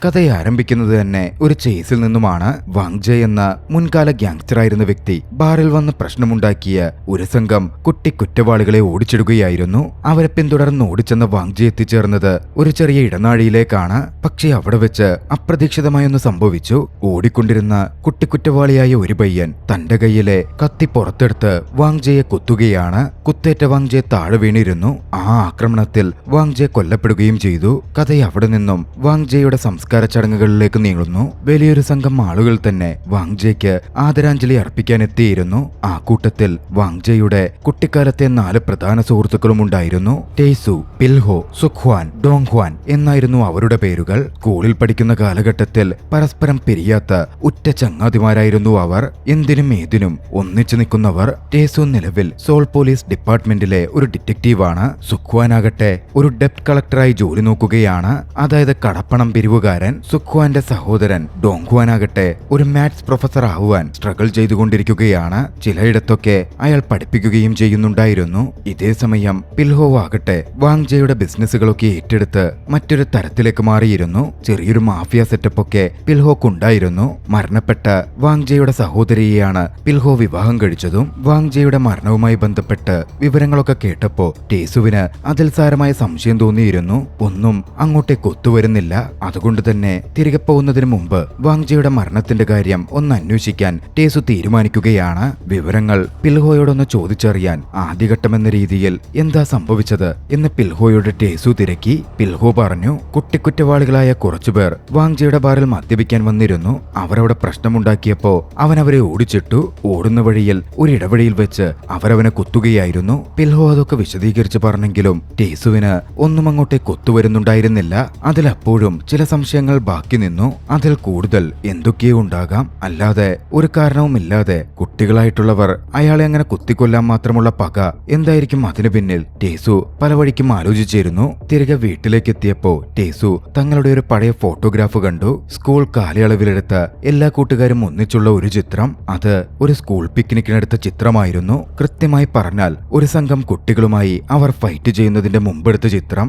കഥ ആരംഭിക്കുന്നത് തന്നെ ഒരു ചേസിൽ നിന്നുമാണ്. വാങ് ജെ എന്ന മുൻകാല ഗ്യാങ്സ്റ്ററായിരുന്ന വ്യക്തി ബാറിൽ വന്ന് പ്രശ്നമുണ്ടാക്കിയ ഒരു സംഘം കുറ്റവാളികളെ ഓടിച്ചിടുകയായിരുന്നു. അവരെ പിന്തുടർന്ന് ഓടിച്ചെന്ന വാങ് ജെ എത്തിച്ചേർന്നത് ഒരു ചെറിയ ഇടനാഴിയിലേക്കാണ്. പക്ഷേ അവിടെ വെച്ച് അപ്രതീക്ഷിതമായൊന്ന് സംഭവിച്ചു. ഓടിക്കൊണ്ടിരുന്ന കുറ്റവാളിയായ ഒരു പയ്യൻ തന്റെ കയ്യിലെ കത്തി പുറത്തെടുത്ത് വാങ് ജെയെ കുത്തുകയാണ്. കുത്തേറ്റ വാങ് ജെ താഴെ വീണിരുന്നു. ആ ആക്രമണത്തിൽ വാങ് ജെ കൊല്ലപ്പെടുകയും ചെയ്തു. കഥ അവിടെ നിന്നും വാങ് ജെയുടെ സംസ്കാര ചടങ്ങുകളിലേക്ക് നീളുന്നു. വലിയൊരു സംഘം ആളുകൾ തന്നെ വാങ് ജെക്ക് ആദരാഞ്ജലി അർപ്പിക്കാനെത്തിയിരുന്നു. ആ കൂട്ടത്തിൽ വാങ് ജെയുടെ കുട്ടിക്കാലത്തെ 4 പ്രധാന സുഹൃത്തുക്കളും ഉണ്ടായിരുന്നു. ടേസു, പിൽഹോ, സുഖ്വാൻ, ഡോങ്ഹ്വാൻ എന്നായിരുന്നു അവരുടെ പേരുകൾ. സ്കൂളിൽ പഠിക്കുന്ന കാലഘട്ടത്തിൽ പരസ്പരം പിരിയാത്ത ഉറ്റ ചങ്ങാതിമാരായിരുന്നു അവർ. എന്തിനും ഏതിനും ഒന്നിച്ചു നിൽക്കുന്നവർ. ടേസു നിലവിൽ സോൾ പോലീസ് ഡിപ്പാർട്ട്മെന്റിലെ ഒരു ഡിറ്റക്റ്റീവാണ്. സുഖ്വാനാകട്ടെ ഒരു ഡെപ്റ്റ് കളക്ടറായി ജോലി നോക്കുകയാണ്, അതായത് കടപ്പണം പിരിവുകാരൻ. സുഖ്വാന്റെ സഹോദരൻ ഡോങ്ഹ്വാനാകട്ടെ ഒരു മാത്സ് പ്രൊഫസർ ആവുവാൻ സ്ട്രഗിൾ ചെയ്തുകൊണ്ടിരിക്കുകയാണ്. ചിലയിടത്തൊക്കെ അയാൾ പഠിപ്പിക്കുകയും ചെയ്യുന്നുണ്ടായിരുന്നു. ഇതേസമയം പിൽഹോ ആകട്ടെ വാങ് ജെയുടെ ബിസിനസ്സുകളൊക്കെ ഏറ്റെടുത്ത് മറ്റൊരു തരത്തിലേക്ക് മാറിയിരുന്നു. ചെറിയൊരു മാഫിയ സെറ്റപ്പൊക്കെ പിൽഹോക്കുണ്ടായിരുന്നു. മരണപ്പെട്ട വാങ് ജെയുടെ സഹോദരിയെയാണ് പിൽഹോ വിവാഹം കഴിച്ചതും. വാങ് ജെയുടെ മരണവുമായി ബന്ധപ്പെട്ട് വിവരങ്ങളൊക്കെ കേട്ടപ്പോ ടേസുവിന് അതിൽ സാരമായ സംശയം തോന്നിയിരുന്നു. ഒന്നും അങ്ങോട്ടേക്ക് ഒത്തുവരുന്നില്ല. അതുകൊണ്ട് തന്നെ തിരികെ പോകുന്നതിന് മുമ്പ് വാങ് ജെയുടെ മരണത്തിന്റെ കാര്യം ഒന്ന് അന്വേഷിക്കാൻ ടേസു തീരുമാനിക്കുകയാണ്. വിവരങ്ങൾ പിൽഹോയോടൊന്ന് ചോദിച്ചറിയാൻ ആദ്യഘട്ടമെന്ന രീതിയിൽ എന്താ സംഭവിച്ചത് എന്ന് പിൽഹോയോട് ടേസു തിരക്കി. പിൽഹോ പറഞ്ഞു, കുറ്റവാളികളായ കുറച്ചുപേർ വാങ് ജെയുടെ ബാറിൽ മദ്യപിക്കാൻ വന്നിരുന്നു. അവരവിടെ പ്രശ്നമുണ്ടാക്കിയപ്പോ അവൻ അവരെ ഓടിച്ചിട്ടു. ഓടുന്ന വഴിയിൽ ഒരു ഇടവഴിയിൽ വെച്ച് അവരവനെ കുത്തുകയായിരുന്നു. പിൽഹോ അതൊക്കെ വിശദീകരിച്ച് പറഞ്ഞെങ്കിലും ടേസുവിന് ഒന്നും അങ്ങോട്ടേ കൊത്തുവരുന്നുണ്ടായിരുന്നില്ല. അതിലപ്പോഴും ചില സംശയങ്ങൾ ബാക്കി നിന്നു. അതിൽ കൂടുതൽ എന്തൊക്കെയോ ഉണ്ടാകാം. അല്ലാതെ ഒരു കാരണവുമില്ലാതെ കുട്ടികളായിട്ടുള്ളവർ അയാളെ അങ്ങനെ കുത്തിക്കൊല്ലാൻ മാത്രമുള്ള പക എന്തായിരിക്കും അതിനു പിന്നിൽ? ടേസു പല വഴിക്കും ആലോചിച്ചിരുന്നു. തിരികെ വീട്ടിലേക്ക് എത്തിയപ്പോ ടേസു തങ്ങളുടെ ഒരു പഴയ ഫോട്ടോഗ്രാഫ് കണ്ടു. സ്കൂൾ കാലയളവിലെടുത്ത എല്ലാ കൂട്ടുകാരും ഒന്നിച്ചുള്ള ഒരു ചിത്രം. അത് ഒരു സ്കൂൾ പിക്നിക്കിനെടുത്ത ചിത്രമായിരുന്നു. കൃത്യമായി പറഞ്ഞാൽ ഒരു സംഘം കുട്ടികളുമായി അവർ ഫൈറ്റ് ചെയ്യുന്നതിന്റെ മുമ്പെടുത്ത ചിത്രം.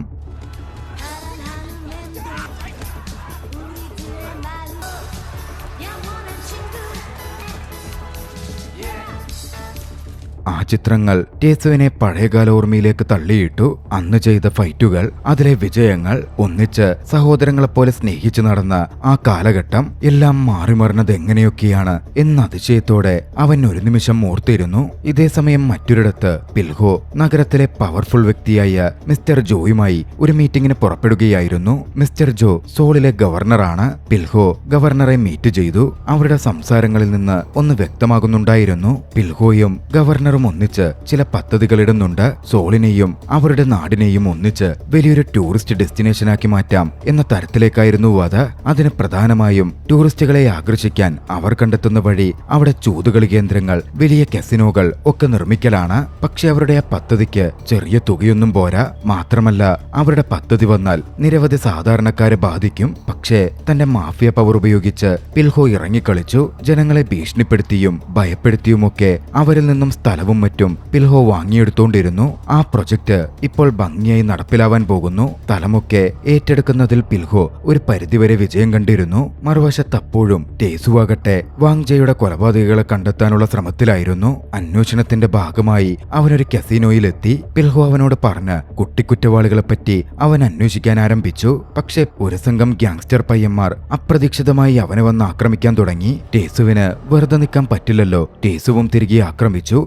ആ ചിത്രങ്ങൾ ടേസുവിനെ പഴയകാല ഓർമ്മയിലേക്ക് തള്ളിയിട്ടു. അന്ന് ചെയ്ത ഫൈറ്റുകൾ, അതിലെ വിജയങ്ങൾ, ഒന്നിച്ച് സഹോദരങ്ങളെപ്പോലെ സ്നേഹിച്ചു നടന്ന ആ കാലഘട്ടം എല്ലാം മാറിമറിഞ്ഞത് എങ്ങനെയൊക്കെയാണ് എന്ന അതിശയത്തോടെ അവൻ ഒരു നിമിഷം ഓർത്തിരുന്നു. ഇതേസമയം മറ്റൊരിടത്ത് പിൽഹോ നഗരത്തിലെ പവർഫുൾ വ്യക്തിയായ മിസ്റ്റർ ജോയുമായി ഒരു മീറ്റിംഗിന് പുറപ്പെടുകയായിരുന്നു. മിസ്റ്റർ ജോ സോളിലെ ഗവർണറാണ്. പിൽഹോ ഗവർണറെ മീറ്റ് ചെയ്തു. അവരുടെ സംസാരങ്ങളിൽ നിന്ന് ഒന്ന് വ്യക്തമാകുന്നുണ്ടായിരുന്നു. പിൽഹോയും ഗവർണർ ഒന്നിച്ച് ചില പദ്ധതികളിടുന്നുണ്ട്. സോളിനെയും അവരുടെ നാടിനെയും ഒന്നിച്ച് വലിയൊരു ടൂറിസ്റ്റ് ഡെസ്റ്റിനേഷനാക്കി മാറ്റാം എന്ന തരത്തിലേക്കായിരുന്നു അത്. അതിന് പ്രധാനമായും ടൂറിസ്റ്റുകളെ ആകർഷിക്കാൻ അവർ കണ്ടെത്തുന്ന വഴി അവിടെ ചൂതുകളി കേന്ദ്രങ്ങൾ, വലിയ കസിനോകൾ ഒക്കെ നിർമ്മിക്കലാണ്. പക്ഷെ അവരുടെ ആ പദ്ധതിക്ക് ചെറിയ തുകയൊന്നും പോരാ. മാത്രമല്ല അവരുടെ പദ്ധതി വന്നാൽ നിരവധി സാധാരണക്കാരെ ബാധിക്കും. പക്ഷേ തന്റെ മാഫിയ പവർ ഉപയോഗിച്ച് പിൽഹോ ഇറങ്ങിക്കളിച്ചു. ജനങ്ങളെ ഭീഷണിപ്പെടുത്തിയും ഭയപ്പെടുത്തിയുമൊക്കെ അവരിൽ നിന്നും സ്ഥലവും മറ്റും പിൽഹോ വാങ്ങിയെടുത്തോണ്ടിരുന്നു. ആ പ്രൊജക്ട് ഇപ്പോൾ ഭംഗിയായി നടപ്പിലാവാൻ പോകുന്നു. സ്ഥലമൊക്കെ ഏറ്റെടുക്കുന്നതിൽ പിൽഹോ ഒരു പരിധിവരെ വിജയം കണ്ടിരുന്നു. മറുവശത്ത് അപ്പോഴും ടേസുവാകട്ടെ വാങ് ജെയുടെ കൊലപാതകികളെ കണ്ടെത്താനുള്ള ശ്രമത്തിലായിരുന്നു. അന്വേഷണത്തിന്റെ ഭാഗമായി അവനൊരു കസിനോയിലെത്തി. പിൽഹോ അവനോട് പറഞ്ഞ് കുറ്റവാളികളെ പറ്റി അവൻ അന്വേഷിക്കാൻ ആരംഭിച്ചു. പക്ഷെ ഒരു സംഘം ഗ്യാങ്സ്റ്റർ പയ്യന്മാർ അപ്രതീക്ഷിതമായി അവനെ വന്ന് ആക്രമിക്കാൻ തുടങ്ങി. ടേസുവിന് വെറുതെ നിൽക്കാൻ പറ്റില്ലല്ലോ. ടേസുവും തിരികെ ആക്രമിച്ചു.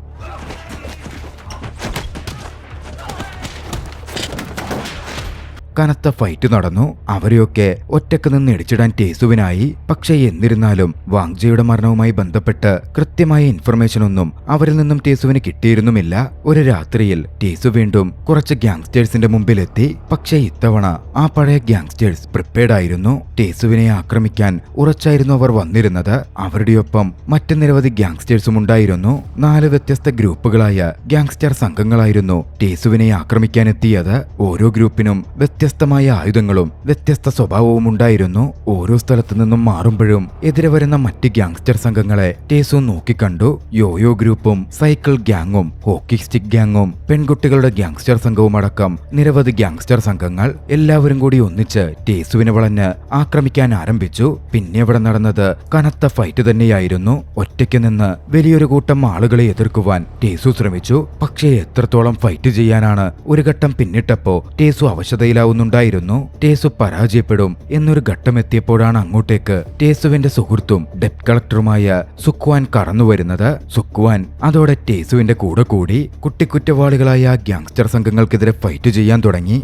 കനത്ത ഫൈറ്റ് നടന്നു. അവരെയൊക്കെ ഒറ്റക്ക് നിന്ന് ഇടിച്ചിടാൻ ടേസുവിനായി. പക്ഷേ എന്നിരുന്നാലും വാങ് ജെയുടെ മരണവുമായി ബന്ധപ്പെട്ട് കൃത്യമായ ഇൻഫർമേഷൻ ഒന്നും അവരിൽ നിന്നും ടേസുവിന് കിട്ടിയിരുന്നുമില്ല. ഒരു രാത്രിയിൽ ടേസു വീണ്ടും കുറച്ച് ഗ്യാങ്സ്റ്റേഴ്സിന്റെ മുമ്പിലെത്തി. പക്ഷേ ഇത്തവണ ആ പഴയ ഗ്യാങ്സ്റ്റേഴ്സ് പ്രിപ്പയർഡ് ആയിരുന്നു. ടേസുവിനെ ആക്രമിക്കാൻ ഉറച്ചായിരുന്നു അവർ വന്നിരുന്നത്. അവരുടെയൊപ്പം മറ്റു നിരവധി ഗ്യാങ്സ്റ്റേഴ്സും ഉണ്ടായിരുന്നു. 4 വ്യത്യസ്ത ഗ്രൂപ്പുകളായ ഗ്യാങ്സ്റ്റർ സംഘങ്ങളായിരുന്നു ടേസുവിനെ ആക്രമിക്കാനെത്തിയത്. ഓരോ ഗ്രൂപ്പിനും വ്യത്യസ്ത വ്യത്യസ്തമായ ആയുധങ്ങളും വ്യത്യസ്ത സ്വഭാവവും ഉണ്ടായിരുന്നു. ഓരോ സ്ഥലത്തു നിന്നും മാറുമ്പോഴും എതിരെ വരുന്ന മറ്റ് ഗ്യാങ്സ്റ്റർ സംഘങ്ങളെ ടേസു നോക്കിക്കണ്ടു. യോയോ ഗ്രൂപ്പും സൈക്കിൾ ഗ്യാങ്ങും ഹോക്കി സ്റ്റിക്ക് ഗ്യാങ്ങും പെൺകുട്ടികളുടെ ഗ്യാങ്സ്റ്റർ സംഘവും അടക്കം നിരവധി ഗ്യാങ്സ്റ്റർ സംഘങ്ങൾ എല്ലാവരും കൂടി ഒന്നിച്ച് ടേസുവിനെ വളഞ്ഞ് ആക്രമിക്കാൻ ആരംഭിച്ചു. പിന്നെ അവിടെ നടന്നത് കനത്ത ഫൈറ്റ് തന്നെയായിരുന്നു. ഒറ്റയ്ക്ക് നിന്ന് വലിയൊരു കൂട്ടം ആളുകളെ എതിർക്കുവാൻ ടേസു ശ്രമിച്ചു. പക്ഷേ എത്രത്തോളം ഫൈറ്റ് ചെയ്യാനാണ്. ഒരു ഘട്ടം പിന്നിട്ടപ്പോ ടേസു അവശതയിലാവുന്നുണ്ടായിരുന്നു. ടേസു പരാജയപ്പെടും എന്നൊരു ഘട്ടം എത്തിയപ്പോഴാണ് അങ്ങോട്ടേക്ക് ടേസുവിന്റെ സുഹൃത്തും ഡെപ്റ്റ് കളക്ടറുമായ സുക്വാൻ കടന്നുവരുന്നത്. സുക്വാൻ അതോടെ ടേസുവിന്റെ കൂടെ കൂടി കുട്ടിക്കുറ്റവാളികളായ ഗ്യാങ്സ്റ്റർ സംഘങ്ങൾക്കെതിരെ ഫൈറ്റ് ചെയ്യാൻ തുടങ്ങി.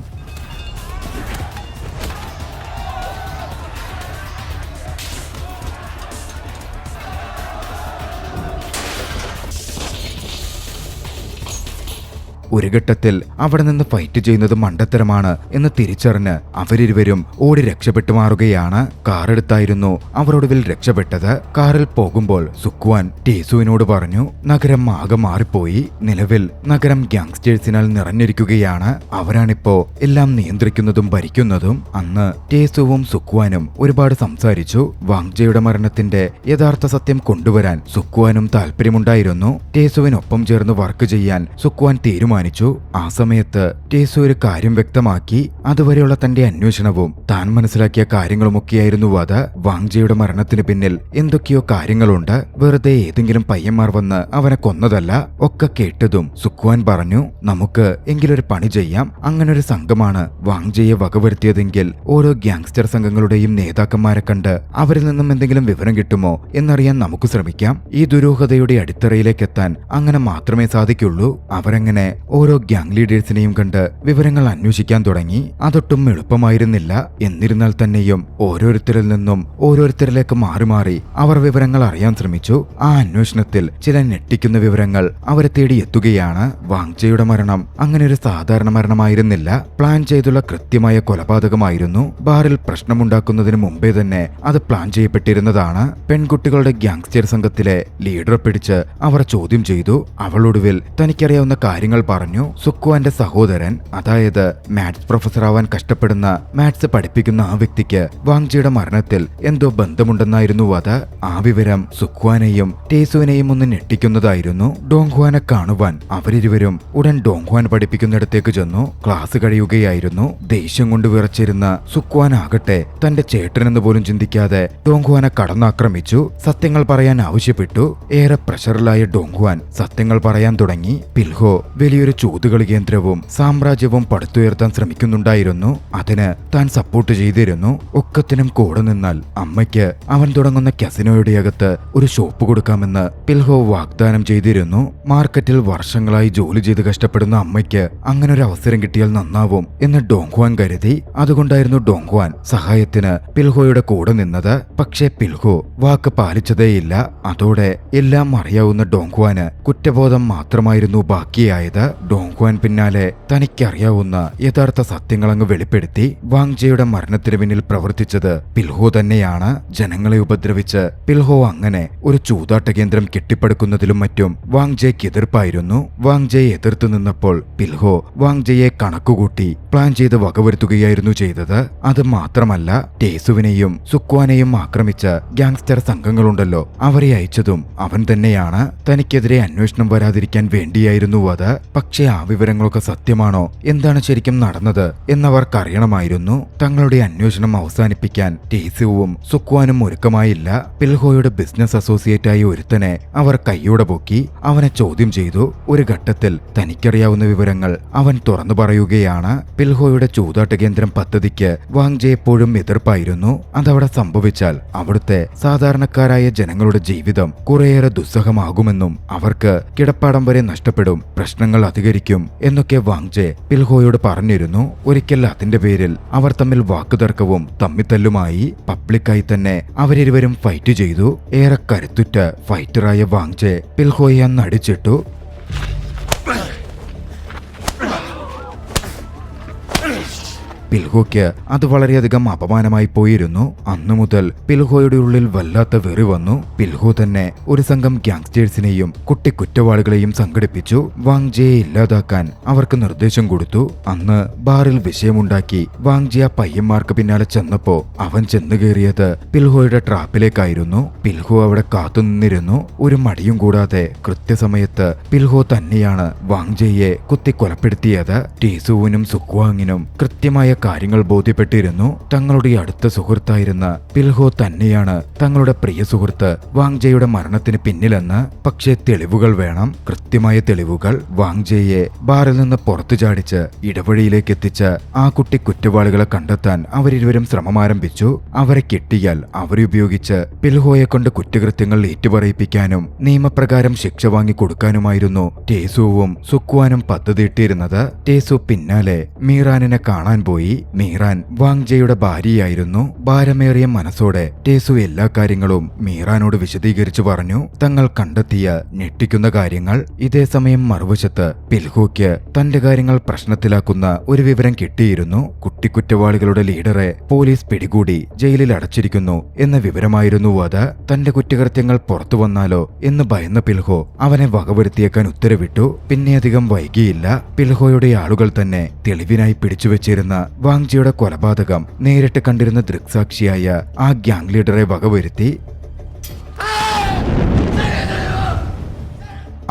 ഒരു ഘട്ടത്തിൽ അവിടെ നിന്ന് ഫൈറ്റ് ചെയ്യുന്നത് മണ്ടത്തരമാണ് എന്ന് തിരിച്ചറിഞ്ഞ് അവരിരുവരും ഓടി രക്ഷപ്പെട്ടു മാറുകയാണ്. കാറെടുത്തായിരുന്നു അവർ ഒടുവിൽ രക്ഷപ്പെട്ടത്. കാറിൽ പോകുമ്പോൾ സുക്വാൻ ടേസുവിനോട് പറഞ്ഞു, നഗരം ആകെ മാറിപ്പോയി. നിലവിൽ നഗരം ഗ്യാങ്സ്റ്റേഴ്സിനാൽ നിറഞ്ഞിരിക്കുകയാണ്. അവരാണിപ്പോ എല്ലാം നിയന്ത്രിക്കുന്നതും ഭരിക്കുന്നതും. അന്ന് ടേസുവും സുക്വാനും ഒരുപാട് സംസാരിച്ചു. വാങ്ജയുടെ മരണത്തിന്റെ യഥാർത്ഥ സത്യം കൊണ്ടുവരാൻ സുക്വാനും താല്പര്യമുണ്ടായിരുന്നു. ടേസുവിനൊപ്പം ചേർന്ന് വർക്ക് ചെയ്യാൻ സുക്വാൻ തീരുമാനിച്ചു. ആ സമയത്ത് ടേസു ഒരു കാര്യം വ്യക്തമാക്കി. അതുവരെയുള്ള തന്റെ അന്വേഷണവും താൻ മനസ്സിലാക്കിയ കാര്യങ്ങളുമൊക്കെയായിരുന്നു അത്. വാങ്ജയുടെ മരണത്തിന് പിന്നിൽ എന്തൊക്കെയോ കാര്യങ്ങളുണ്ട്. വെറുതെ ഏതെങ്കിലും പയ്യന്മാർ വന്ന് അവനെ കൊന്നതല്ല. ഒക്കെ കേട്ടതും സുക്വാൻ പറഞ്ഞു, നമുക്ക് എങ്കിലൊരു പണി ചെയ്യാം. അങ്ങനൊരു സംഘമാണ് വാങ്ജയെ വകവരുത്തിയതെങ്കിൽ ഓരോ ഗ്യാങ്സ്റ്റർ സംഘങ്ങളുടെയും നേതാക്കന്മാരെ കണ്ട് അവരിൽ നിന്നും എന്തെങ്കിലും വിവരം കിട്ടുമോ എന്നറിയാൻ നമുക്ക് ശ്രമിക്കാം. ഈ ദുരൂഹതയുടെ അടിത്തറയിലേക്ക് എത്താൻ അങ്ങനെ മാത്രമേ സാധിക്കുള്ളൂ. അവരെങ്ങനെ ഓരോ ഗ്യാങ് ലീഡേഴ്സിനെയും കണ്ട് വിവരങ്ങൾ അന്വേഷിക്കാൻ തുടങ്ങി. അതൊട്ടും എളുപ്പമായിരുന്നില്ല. എന്നിരുന്നാൽ തന്നെയും ഓരോരുത്തരിൽ നിന്നും ഓരോരുത്തരിലേക്ക് മാറി മാറി അവർ വിവരങ്ങൾ അറിയാൻ ശ്രമിച്ചു. ആ അന്വേഷണത്തിൽ ചില ഞെട്ടിക്കുന്ന വിവരങ്ങൾ അവരെ തേടി എത്തുകയാണ്. വാങ്ജയുടെ മരണം അങ്ങനെ ഒരു സാധാരണ മരണമായിരുന്നില്ല. പ്ലാൻ ചെയ്തുള്ള കൃത്യമായ കൊലപാതകമായിരുന്നു. ബാറിൽ പ്രശ്നമുണ്ടാക്കുന്നതിന് മുമ്പേ തന്നെ അത് പ്ലാൻ ചെയ്യപ്പെട്ടിരുന്നതാണ്. പെൺകുട്ടികളുടെ ഗ്യാങ്സ്റ്റർ സംഘത്തിലെ ലീഡറെ പിടിച്ച് അവർ ചോദ്യം ചെയ്തു. അവളൊടുവിൽ തനിക്കറിയാവുന്ന കാര്യങ്ങൾ പറഞ്ഞു. സുക്വാന്റെ സഹോദരൻ, അതായത് മാത്സ് പ്രൊഫസർ ആവാൻ കഷ്ടപ്പെടുന്ന മാത്സ് പഠിപ്പിക്കുന്ന ആ വ്യക്തിക്ക് വാങ്ജിയുടെ മരണത്തിൽ എന്തോ ബന്ധമുണ്ടെന്നായിരുന്നു അത്. ആ വിവരം സുക്വാനെയും ടേസുവിനെയും ഒന്ന് ഞെട്ടിക്കുന്നതായിരുന്നു. ഡോങ്ഹ്വാനെ കാണുവാൻ അവരിരുവരും ഉടൻ ഡോങ്ഹ്വാൻ പഠിപ്പിക്കുന്നിടത്തേക്ക് ചെന്നു. ക്ലാസ് കഴിയുകയായിരുന്നു. ദേഷ്യം കൊണ്ട് വിറച്ചിരുന്ന സുക്വാൻ ആകട്ടെ തന്റെ ചേട്ടനെന്ന് പോലും ചിന്തിക്കാതെ ഡോങ്ഹ്വാനെ കടന്നാക്രമിച്ചു. സത്യങ്ങൾ പറയാൻ ആവശ്യപ്പെട്ടു. ഏറെ പ്രഷറിലായ ഡോങ്ഹ്വാൻ സത്യങ്ങൾ പറയാൻ തുടങ്ങി. പിൽഹോ വലിയൊരു ചൂതുകളി കേന്ദ്രവും സാമ്രാജ്യവും പടുത്തുയർത്താൻ ശ്രമിക്കുന്നുണ്ടായിരുന്നു. അതിന് താൻ സപ്പോർട്ട് ചെയ്തിരുന്നു. ഒക്കത്തിനും കൂടെ നിന്നാൽ അമ്മയ്ക്ക് അവൻ തുടങ്ങുന്ന കസിനോയുടെ അകത്ത് ഒരു ഷോപ്പ് കൊടുക്കാമെന്ന് പിൽഹോ വാഗ്ദാനം ചെയ്തിരുന്നു. മാർക്കറ്റിൽ വർഷങ്ങളായി ജോലി ചെയ്ത് കഷ്ടപ്പെടുന്ന അമ്മയ്ക്ക് അങ്ങനെ ഒരു അവസരം കിട്ടിയാൽ നന്നാവും എന്ന് ഡോങ്ഹ്വാൻ കരുതി. അതുകൊണ്ടായിരുന്നു ഡോങ്ഹ്വാൻ സഹായത്തിന് പിൽഹോയുടെ കൂടെ നിന്നത്. പക്ഷേ പിൽഹോ വാക്ക് പാലിച്ചതേയില്ല. അതോടെ എല്ലാം അറിയാവുന്ന ഡോങ്ഹ്വാന് കുറ്റബോധം മാത്രമായിരുന്നു ബാക്കിയായത്. ഡോങ്ഹ്വാൻ പിന്നാലെ തനിക്കറിയാവുന്ന യഥാർത്ഥ സത്യങ്ങളങ്ങ് വെളിപ്പെടുത്തി. വാങ്ജയുടെ മരണത്തിന് പിന്നിൽ പ്രവർത്തിച്ചത് പിൽഹോ തന്നെയാണ്. ജനങ്ങളെ ഉപദ്രവിച്ച് പിൽഹോ അങ്ങനെ ഒരു ചൂതാട്ട കേന്ദ്രം കെട്ടിപ്പടുക്കുന്നതിലും മറ്റും വാങ്ജയ്ക്ക് എതിർപ്പായിരുന്നു. വാങ്ജയെ എതിർത്ത് നിന്നപ്പോൾ പിൽഹോ വാങ്ജയെ കണക്കുകൂട്ടി പ്ലാൻ ചെയ്ത് വകവരുത്തുകയായിരുന്നു ചെയ്തത്. അത് മാത്രമല്ല, ടേസുവിനെയും സുക്വാനെയും ആക്രമിച്ച ഗ്യാങ്സ്റ്റർ സംഘങ്ങളുണ്ടല്ലോ, അവരെ അയച്ചതും അവൻ തന്നെയാണ്. തനിക്കെതിരെ അന്വേഷണം വരാതിരിക്കാൻ വേണ്ടിയായിരുന്നു അത്. പക്ഷേ ആ വിവരങ്ങളൊക്കെ സത്യമാണോ, എന്താണ് ശരിക്കും നടന്നത് എന്നവർക്കറിയണമായിരുന്നു. തങ്ങളുടെ അന്വേഷണം അവസാനിപ്പിക്കാൻ ടേസുവും സുക്വാനും ഒരുക്കമായില്ല. പിൽഹോയുടെ ബിസിനസ് അസോസിയേറ്റായ ഒരുത്തനെ അവർ കൈയോടെ പൊക്കി. അവനെ ചോദ്യം ചെയ്തു. ഒരു ഘട്ടത്തിൽ തനിക്കറിയാവുന്ന വിവരങ്ങൾ അവൻ തുറന്നു പറയുകയാണ്. പിൽഹോയുടെ ചൂതാട്ട കേന്ദ്രം പദ്ധതിക്ക് വാങ്ജെ എപ്പോഴും എതിർപ്പായിരുന്നു. അതവിടെ സംഭവിച്ചാൽ അവിടുത്തെ സാധാരണക്കാരായ ജനങ്ങളുടെ ജീവിതം കുറേയേറെ ദുസ്സഹമാകുമെന്നും അവർക്ക് കിടപ്പാടം വരെ നഷ്ടപ്പെടും, പ്രശ്നങ്ങൾ അധികരിക്കും എന്നൊക്കെ വാങ്ജെ പിൽഹോയോട് പറഞ്ഞിരുന്നു. ഒരിക്കൽ അതിന്റെ പേരിൽ അവർ തമ്മിൽ വാക്കുതർക്കവും തമ്മിത്തല്ലുമായി. പബ്ലിക്കായി തന്നെ അവരിരുവരും ഫൈറ്റ് ചെയ്തു. ഏറെ കരുത്തുറ്റ ഫൈറ്ററായ വാങ്ജെ പിൽഹോയെ അന്ന് അടിച്ചിട്ടു. പിൽഹോയ്ക്ക് അത് വളരെയധികം അപമാനമായി പോയിരുന്നു. അന്നു മുതൽ പിൽഹോയുടെ ഉള്ളിൽ വല്ലാത്ത വെറി വന്നു. പിൽഹോ തന്നെ ഒരു സംഘം ഗ്യാങ്സ്റ്റേഴ്സിനെയും കുട്ടി കുറ്റവാളികളെയും സംഘടിപ്പിച്ചു. വാങ് ജിയെ ഇല്ലാതാക്കാൻ അവർക്ക് നിർദ്ദേശം കൊടുത്തു. അന്ന് ബാറിൽ വിഷയമുണ്ടാക്കി വാങ് ജി ആ പയ്യന്മാർക്ക് പിന്നാലെ ചെന്നപ്പോ അവൻ ചെന്നു കയറിയത് പിൽഹോയുടെ ട്രാപ്പിലേക്കായിരുന്നു. പിൽഹോ അവിടെ കാത്തുനിന്നിരുന്നു. ഒരു മടിയും കൂടാതെ കൃത്യസമയത്ത് പിൽഹോ തന്നെയാണ് വാങ് ജിയെ കുത്തി കൊലപ്പെടുത്തിയത്. ടീസുവിനും സുക്വാങ്ങിനും കൃത്യമായ കാര്യങ്ങൾ ബോധ്യപ്പെട്ടിരുന്നു. തങ്ങളുടെ അടുത്ത സുഹൃത്തായിരുന്ന പിൽഹോ തന്നെയാണ് തങ്ങളുടെ പ്രിയ സുഹൃത്ത് വാങ് ജിയുടെ മരണത്തിന് പിന്നിലെന്ന്. പക്ഷേ തെളിവുകൾ വേണം, കൃത്യമായ തെളിവുകൾ. വാങ് ജിയെ ബാറിൽ നിന്ന് പുറത്തു ചാടിച്ച് ഇടവഴിയിലേക്ക് എത്തിച്ച് ആ കുട്ടി കുറ്റവാളികളെ കണ്ടെത്താൻ അവരിരുവരും ശ്രമം ആരംഭിച്ചു. അവരെ കിട്ടിയാൽ അവരെ ഉപയോഗിച്ച് പിൽഹോയെ കൊണ്ട് കുറ്റകൃത്യങ്ങൾ ഏറ്റുപറയിപ്പിക്കാനും നിയമപ്രകാരം ശിക്ഷ വാങ്ങി കൊടുക്കാനുമായിരുന്നു ടേസുവും സുക്വാനും പദ്ധതിയിട്ടിരുന്നത്. ടേസു പിന്നാലെ മീറാനിനെ കാണാൻ പോയി. മീറാൻ വാങ് ജിയുടെ ഭാര്യയായിരുന്നു. ഭാരമേറിയ മനസ്സോടെ ടേസു എല്ലാ കാര്യങ്ങളും മീറാനോട് വിശദീകരിച്ചു പറഞ്ഞു, തങ്ങൾ കണ്ടെത്തിയ ഞെട്ടിക്കുന്ന കാര്യങ്ങൾ. ഇതേസമയം മറുവശത്ത് പിൽഹോയ്ക്ക് തന്റെ കാര്യങ്ങൾ പ്രശ്നത്തിലാക്കുന്ന ഒരു വിവരം കിട്ടിയിരുന്നു. കുട്ടിക്കുറ്റവാളികളുടെ ലീഡറെ പോലീസ് പിടികൂടി ജയിലിൽ അടച്ചിരിക്കുന്നു എന്ന വിവരമായിരുന്നു അത്. തന്റെ കുറ്റകൃത്യങ്ങൾ പുറത്തു വന്നാലോ എന്ന് ഭയന്ന പിൽഹോ അവനെ വകവരുത്തിയേക്കാൻ ഉത്തരവിട്ടു. പിന്നെ അധികം വൈകിയില്ല. പിൽഹോയുടെ ആളുകൾ തന്നെ തെളിവിനായി പിടിച്ചുവെച്ചിരുന്ന വാങ് ജിയുടെ കൊലപാതകം നേരിട്ട് കണ്ടിരുന്ന ദൃക്സാക്ഷിയായ ആ ഗ്യാങ് ലീഡറെ വകവരുത്തി.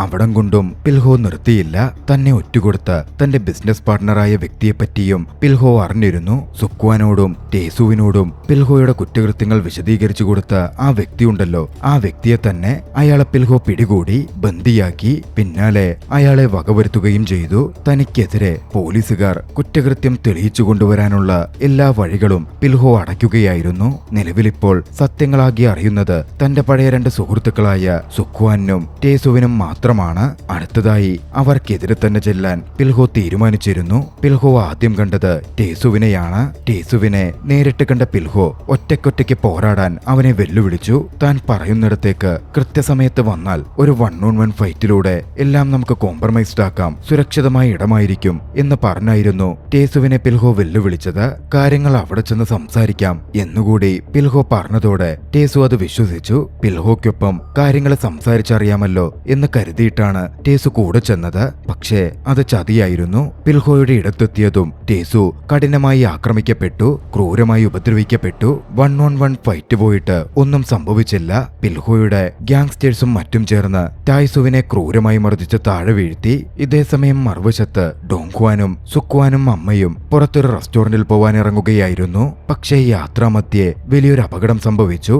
അവിടം കൊണ്ടും പിൽഹോ നിർത്തിയില്ല. തന്നെ ഒറ്റുകൊടുത്ത തന്റെ ബിസിനസ് പാർട്ണറായ വ്യക്തിയെപ്പറ്റിയും പിൽഹോ അറിഞ്ഞിരുന്നു. സുക്വാനോടും ടേസുവിനോടും പിൽഹോയുടെ കുറ്റകൃത്യങ്ങൾ വിശദീകരിച്ചു കൊടുത്ത ആ വ്യക്തിയുണ്ടല്ലോ, ആ വ്യക്തിയെ തന്നെ അയാളെ പിൽഹോ പിടികൂടി ബന്ദിയാക്കി. പിന്നാലെ അയാളെ വകവരുത്തുകയും ചെയ്തു. തനിക്കെതിരെ പോലീസുകാർ കുറ്റകൃത്യം തെളിയിച്ചു കൊണ്ടുവരാനുള്ള എല്ലാ വഴികളും പിൽഹോ അടയ്ക്കുകയായിരുന്നു. നിലവിലിപ്പോൾ സത്യങ്ങളാകി അറിയുന്നത് തന്റെ പഴയ രണ്ട് സുഹൃത്തുക്കളായ സുക്വാനും ടേസുവിനും മാത്രമാണ്. അടുത്തതായി അവർക്കെതിരെ തന്നെ ചെല്ലാൻ പിൽഹോ തീരുമാനിച്ചിരുന്നു. പിൽഹോ ആദ്യം കണ്ടത് ടേസുവിനെയാണ്. ടേസുവിനെ നേരിട്ട് കണ്ട പിൽഹോ ഒറ്റയ്ക്കൊറ്റയ്ക്ക് പോരാടാൻ അവനെ വെല്ലുവിളിച്ചു. താൻ പറയുന്നിടത്തേക്ക് കൃത്യസമയത്ത് വന്നാൽ ഒരു 1-on-1 ഫൈറ്റിലൂടെ എല്ലാം നമുക്ക് കോംപ്രമൈസ്ഡ് ആക്കാം, സുരക്ഷിതമായ ഇടമായിരിക്കും എന്ന് പറഞ്ഞായിരുന്നു ടേസുവിനെ പിൽഹോ വെല്ലുവിളിച്ചത്. കാര്യങ്ങൾ അവിടെ ചെന്ന് സംസാരിക്കാം എന്നുകൂടി പിൽഹോ പറഞ്ഞതോടെ ടേസു അത് വിശ്വസിച്ചു. പിൽഹോയ്ക്കൊപ്പം കാര്യങ്ങൾ സംസാരിച്ചറിയാമല്ലോ എന്ന് കരുതിയിട്ടാണ് ടേസു കൂടെ ചെന്നത്. പക്ഷേ അത് ചതിയായിരുന്നു. പിൽഹോയുടെ ഇടത്തെത്തിയതും ടേസു കഠിനമായി ആക്രമിക്കപ്പെട്ടു, ക്രൂരമായി ഉപദ്രവിക്കപ്പെട്ടു. 1-on-1 ഫൈറ്റ് പോയിട്ട് ഒന്നും സംഭവിച്ചില്ല. പിൽഹോയുടെ ഗ്യാങ്സ്റ്റേഴ്സും മറ്റും ചേർന്ന് ടായ്സുവിനെ ക്രൂരമായി മർദ്ദിച്ച് താഴെ വീഴ്ത്തി. ഇതേസമയം മറുവശത്ത് ഡോങ്ക്വാനും സുക്വാനും അമ്മയും പുറത്തൊരു റെസ്റ്റോറന്റിൽ പോവാൻ ഇറങ്ങുകയായിരുന്നു. പക്ഷേ യാത്രാമധ്യേ വലിയൊരു അപകടം സംഭവിച്ചു.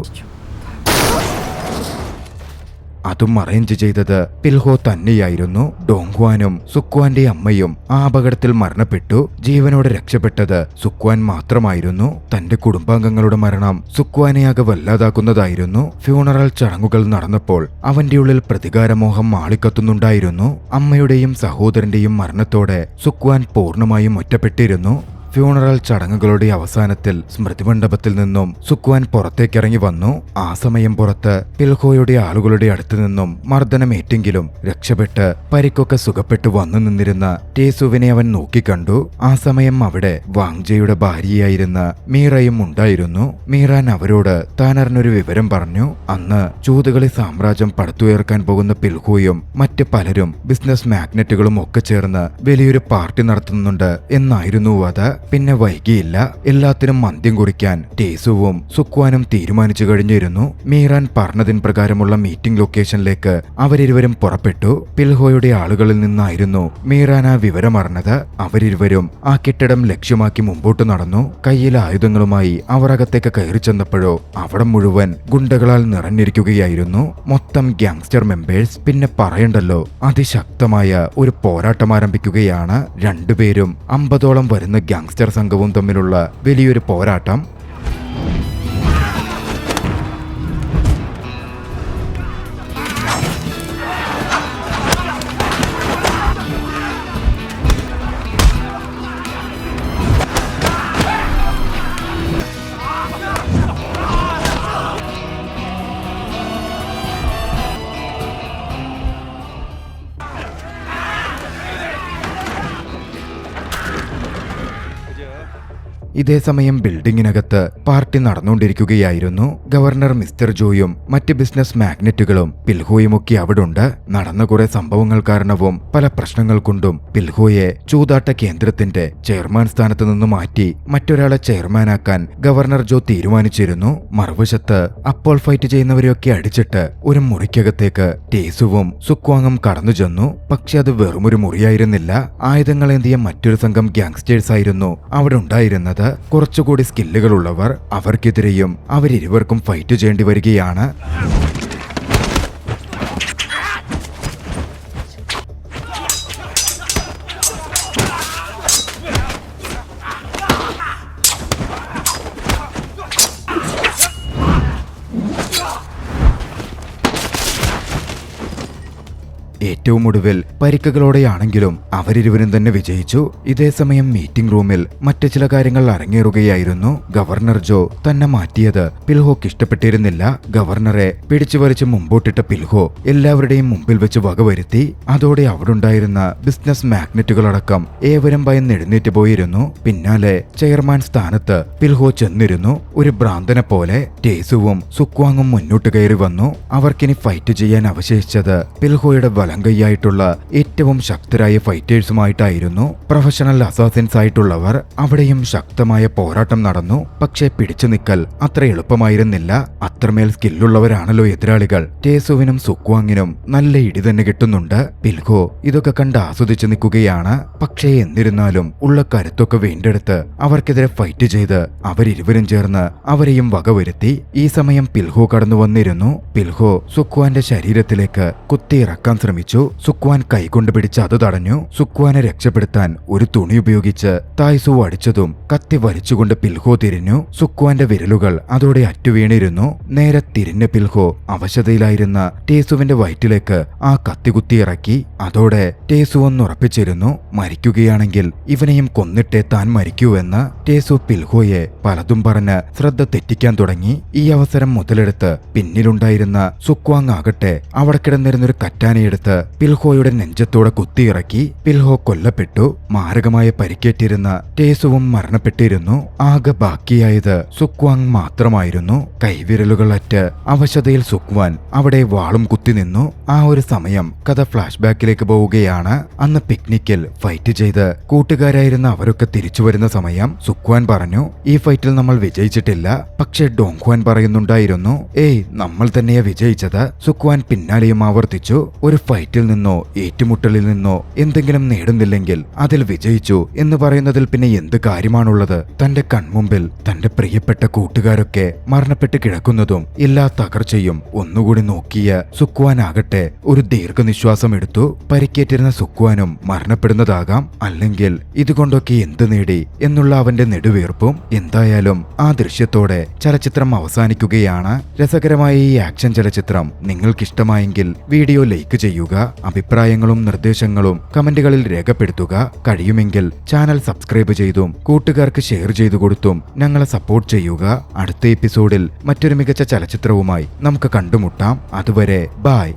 അതും അറേഞ്ച് ചെയ്തത് പിൽഹോ തന്നെയായിരുന്നു. ഡോങ്ക്വാനും സുക്വാന്റെ അമ്മയും ആ അപകടത്തിൽ മരണപ്പെട്ടു. ജീവനോടെ രക്ഷപ്പെട്ടത് സുക്വാൻ മാത്രമായിരുന്നു. തന്റെ കുടുംബാംഗങ്ങളുടെ മരണം സുക്വാനെയാകെ വല്ലാതാക്കുന്നതായിരുന്നു. ഫ്യൂണറൽ ചടങ്ങുകൾ നടന്നപ്പോൾ അവന്റെ ഉള്ളിൽ പ്രതികാരമോഹം ആളിക്കത്തുന്നുണ്ടായിരുന്നു. അമ്മയുടെയും സഹോദരന്റെയും മരണത്തോടെ സുക്വാൻ പൂർണ്ണമായും ഒറ്റപ്പെട്ടിരുന്നു. ഫ്യൂണറൽ ചടങ്ങുകളുടെ അവസാനത്തിൽ സ്മൃതിമണ്ഡപത്തിൽ നിന്നും സുക്വാൻ പുറത്തേക്കിറങ്ങി വന്നു. ആ സമയം പുറത്ത് പിൽഹോയുടെ ആളുകളുടെ അടുത്തു നിന്നും മർദ്ദനമേറ്റെങ്കിലും രക്ഷപ്പെട്ട് പരിക്കൊക്കെ സുഖപ്പെട്ടു വന്നു നിന്നിരുന്ന ടേസുവിനെ അവൻ നോക്കിക്കണ്ടു. ആ സമയം അവിടെ വാങ് ജിയുടെ ഭാര്യയായിരുന്ന മീറയും ഉണ്ടായിരുന്നു. മീറാൻ അവരോട് താൻ അറിഞ്ഞൊരു വിവരം പറഞ്ഞു. അന്ന് ചൂതുകളി സാമ്രാജ്യം പടുത്തുയർക്കാൻ പോകുന്ന പിൽഹോയും മറ്റ് പലരും ബിസിനസ് മാഗ്നറ്റുകളും ഒക്കെ ചേർന്ന് വലിയൊരു പാർട്ടി നടത്തുന്നുണ്ട് എന്നായിരുന്നു അത്. പിന്നെ വൈകിയില്ല. എല്ലാത്തിനും മദ്യം കുറിക്കാൻ ടേസുവും സുക്വാനും തീരുമാനിച്ചു കഴിഞ്ഞിരുന്നു. മീറാൻ പറഞ്ഞതിന് പ്രകാരമുള്ള മീറ്റിംഗ് ലൊക്കേഷനിലേക്ക് അവരിരുവരും പുറപ്പെട്ടു. പിൽഹോയുടെ ആളുകളിൽ നിന്നായിരുന്നു മീറാൻ ആ വിവരം അറിഞ്ഞത്. അവരിരുവരും ആ കെട്ടിടം ലക്ഷ്യമാക്കി മുമ്പോട്ട് നടന്നു. കയ്യിൽ ആയുധങ്ങളുമായി അവർ അകത്തേക്ക് കയറി ചെന്നപ്പോഴോ അവിടെ മുഴുവൻ ഗുണ്ടകളാൽ നിറഞ്ഞിരിക്കുകയായിരുന്നു. മൊത്തം ഗ്യാങ്സ്റ്റർ മെമ്പേഴ്സ്. പിന്നെ പറയണ്ടല്ലോ, അതിശക്തമായ ഒരു പോരാട്ടം ആരംഭിക്കുകയാണ്. രണ്ടുപേരും 50ഓളം വരുന്ന ഗ്യാങ്സ്റ്റർ സംഘവും തമ്മിലുള്ള വലിയൊരു പോരാട്ടം. ഇതേ സമയം ബിൽഡിങ്ങിനകത്ത് പാർട്ടി നടന്നുകൊണ്ടിരിക്കുകയായിരുന്നു. ഗവർണർ മിസ്റ്റർ ജോയും മറ്റ് ബിസിനസ് മാഗ്നറ്റുകളും പിൽഹോയുമൊക്കെ അവിടുണ്ട്. നടന്ന കുറെ സംഭവങ്ങൾ കാരണവും പല പ്രശ്നങ്ങൾ കൊണ്ടും പിൽഹോയെ ചൂതാട്ട കേന്ദ്രത്തിന്റെ ചെയർമാൻ സ്ഥാനത്ത് നിന്ന് മാറ്റി മറ്റൊരാളെ ചെയർമാനാക്കാൻ ഗവർണർ ജോ തീരുമാനിച്ചിരുന്നു. മറുവശത്ത് അപ്പോൾ ഫൈറ്റ് ചെയ്യുന്നവരെയൊക്കെ അടിച്ചിട്ട് ഒരു മുറിക്കകത്തേക്ക് ടേസുവും സുക്വാങ്ങും കടന്നു ചെന്നു. പക്ഷെ അത് വെറുമൊരു മുറിയായിരുന്നില്ല. ആയുധങ്ങളേന്തിയ മറ്റൊരു സംഘം ഗ്യാങ്സ്റ്റേഴ്സ് ആയിരുന്നു അവിടെ ഉണ്ടായിരുന്നത്. കുറച്ചുകൂടി സ്കില്ലുകളുള്ളവർ. അവർക്കെതിരെയും അവരിരുവർക്കും ഫൈറ്റ് ചെയ്യേണ്ടി വരികയാണ്. ഏറ്റവും ഒടുവിൽ പരിക്കുകളോടെയാണെങ്കിലും അവരിരുവരും തന്നെ വിജയിച്ചു. ഇതേസമയം മീറ്റിംഗ് റൂമിൽ മറ്റു ചില കാര്യങ്ങൾ അരങ്ങേറുകയായിരുന്നു. ഗവർണർ ജോ തന്നെ മാറ്റിയത് പിൽഹോക്ക് ഇഷ്ടപ്പെട്ടിരുന്നില്ല. ഗവർണറെ പിടിച്ചു വലിച്ച് മുമ്പോട്ടിട്ട പിൽഹോ എല്ലാവരുടെയും മുമ്പിൽ വെച്ച് വകവരുത്തി. അതോടെ അവിടുണ്ടായിരുന്ന ബിസിനസ് മാഗ്നറ്റുകളടക്കം ഏവരും ഭയന്ന് എഴുന്നേറ്റ് പോയിരുന്നു. പിന്നാലെ ചെയർമാൻ സ്ഥാനത്ത് പിൽഹോ ചെന്നിരുന്നു. ഒരു ഭ്രാന്തനെ പോലെ ടേസുവും സുക്വാങ്ങും മുന്നോട്ട് കയറി വന്നു. അവർക്കിനി ഫൈറ്റ് ചെയ്യാൻ അവശേഷിച്ചത് പിൽഹോയുടെ വലങ്കയ്യായിട്ടുള്ള ഏറ്റവും ശക്തരായ ഫൈറ്റേഴ്സുമായിട്ടായിരുന്നു. Professional assassins ആയിട്ടുള്ളവർ. അവിടെയും ശക്തമായ പോരാട്ടം നടന്നു. പക്ഷേ പിടിച്ചു നിൽക്കൽ അത്ര എളുപ്പമായിരുന്നില്ല. അത്രമേൽ സ്കില്ലുള്ളവരാണല്ലോ എതിരാളികൾ. ടേസുവിനും സുക്വാങ്ങിനും നല്ല ഇടി തന്നെ കിട്ടുന്നുണ്ട്. പിൽഹോ ഇതൊക്കെ കണ്ട് ആസ്വദിച്ചു നിൽക്കുകയാണ്. പക്ഷേ എന്നിരുന്നാലും ഉള്ള കരുത്തൊക്കെ വീണ്ടെടുത്ത് അവർക്കെതിരെ ഫൈറ്റ് ചെയ്ത് അവരിരുവരും ചേർന്ന് അവരെയും വകവരുത്തി. ഈ സമയം പിൽഹോ കടന്നു വന്നിരുന്നു. പിൽഹോ സുക്വാന്റെ ശരീരത്തിലേക്ക് കുത്തിയിറക്കാൻ ശ്രമിച്ചു. സുക്വാൻ കൈകൊണ്ട് പിടിച്ച് അത് തടഞ്ഞു. സുക്വാനെ രക്ഷപ്പെടുത്താൻ ഒരു തുണി ഉപയോഗിച്ച് തായ്സു അടിച്ചതും കത്തി വലിച്ചുകൊണ്ട് പിൽഹോ തിരിഞ്ഞു. സുക്വാന്റെ വിരലുകൾ അതോടെ അറ്റുവീണിരുന്നു. നേരെ തിരിഞ്ഞ പിൽഹോ അവശതയിലായിരുന്ന ടേസുവിന്റെ വയറ്റിലേക്ക് ആ കത്തി കുത്തിയിറക്കി. അതോടെ ടേസു ഒന്നുറപ്പിച്ചിരുന്നു, മരിക്കുകയാണെങ്കിൽ ഇവനെയും കൊന്നിട്ടേ താൻ മരിക്കൂവെന്ന്. ടേസു പിൽഹോയെ പലതും പറഞ്ഞ് ശ്രദ്ധ തെറ്റിക്കാൻ തുടങ്ങി. ഈ അവസരം മുതലെടുത്ത് പിന്നിലുണ്ടായിരുന്ന സുക്വാങ് ആകട്ടെ അവിടെ കിടന്നിരുന്നൊരു കറ്റാനയെടുത്ത് പിൽഹോയുടെ നെഞ്ചത്തോടെ കുത്തിയിറക്കി. പിൽഹോ കൊല്ലപ്പെട്ടു. മാരകമായ പരിക്കേറ്റിരുന്ന ടേസുവും മരണപ്പെട്ടിരുന്നു. ആകെ ബാക്കിയായത് സുക്വാങ് മാത്രമായിരുന്നു. കൈവിരലുകൾ അറ്റ് അവശതയിൽ സുക്വാൻ അവിടെ വാളും കുത്തി നിന്നു. ആ ഒരു സമയം കഥ ഫ്ലാഷ് ബാക്കിലേക്ക് പോവുകയാണ്. അന്ന് പിക്നിക്കിൽ ഫൈറ്റ് ചെയ്ത് കൂട്ടുകാരായിരുന്ന അവരൊക്കെ തിരിച്ചു വരുന്ന സമയം സുക്വാൻ പറഞ്ഞു, ഈ ഫൈറ്റിൽ നമ്മൾ വിജയിച്ചിട്ടില്ല. പക്ഷേ ഡോങ്ക്വാൻ പറയുന്നുണ്ടായിരുന്നു, ഏയ് നമ്മൾ തന്നെയാ വിജയിച്ചത്. സുക്വാൻ പിന്നാലെയും ആവർത്തിച്ചു, ഒരു ഫൈറ്റിൽ നിന്നോ ഏറ്റുമുട്ടലിൽ നിന്നോ എന്തെങ്കിലും നേടുന്നില്ലെങ്കിൽ അതിൽ വിജയിച്ചു എന്ന് പറയുന്നതിൽ പിന്നെ എന്ത് കാര്യമാണുള്ളത്? തന്റെ കൺമുമ്പിൽ തന്റെ പ്രിയപ്പെട്ട കൂട്ടുകാരൊക്കെ മരണപ്പെട്ട് കിടക്കുന്നതും എല്ലാ തകർച്ചയും ഒന്നുകൂടി നോക്കിയ സുക്വാൻ ആകട്ടെ ഒരു ദീർഘനിശ്വാസം എടുത്തു. പരിക്കേറ്റിരുന്ന സുക്വാനും മരണപ്പെടുന്നതാകാം, അല്ലെങ്കിൽ ഇതുകൊണ്ടൊക്കെ എന്ത് നേടി എന്നുള്ള അവന്റെ നെടുവീർപ്പും. എന്തായാലും ആ ദൃശ്യത്തോടെ ചലച്ചിത്രം അവസാനിക്കുകയാണ്. രസകരമായ ഈ ആക്ഷൻ ചലച്ചിത്രം നിങ്ങൾക്കിഷ്ടമായെങ്കിൽ വീഡിയോ ലൈക്ക് ചെയ്യുക. അഭിപ്രായങ്ങളും നിർദ്ദേശങ്ങളും കമന്റുകളിൽ രേഖപ്പെടുത്തുക. കഴിയുമെങ്കിൽ ചാനൽ സബ്സ്ക്രൈബ് ചെയ്തും കൂട്ടുകാർക്ക് ഷെയർ ചെയ്തു കൊടുത്തും ഞങ്ങളെ സപ്പോർട്ട് ചെയ്യുക. അടുത്ത എപ്പിസോഡിൽ മറ്റൊരു മികച്ച ചലച്ചിത്രവുമായി നമുക്ക് കണ്ടുമുട്ടാം. അതുവരെ ബൈ.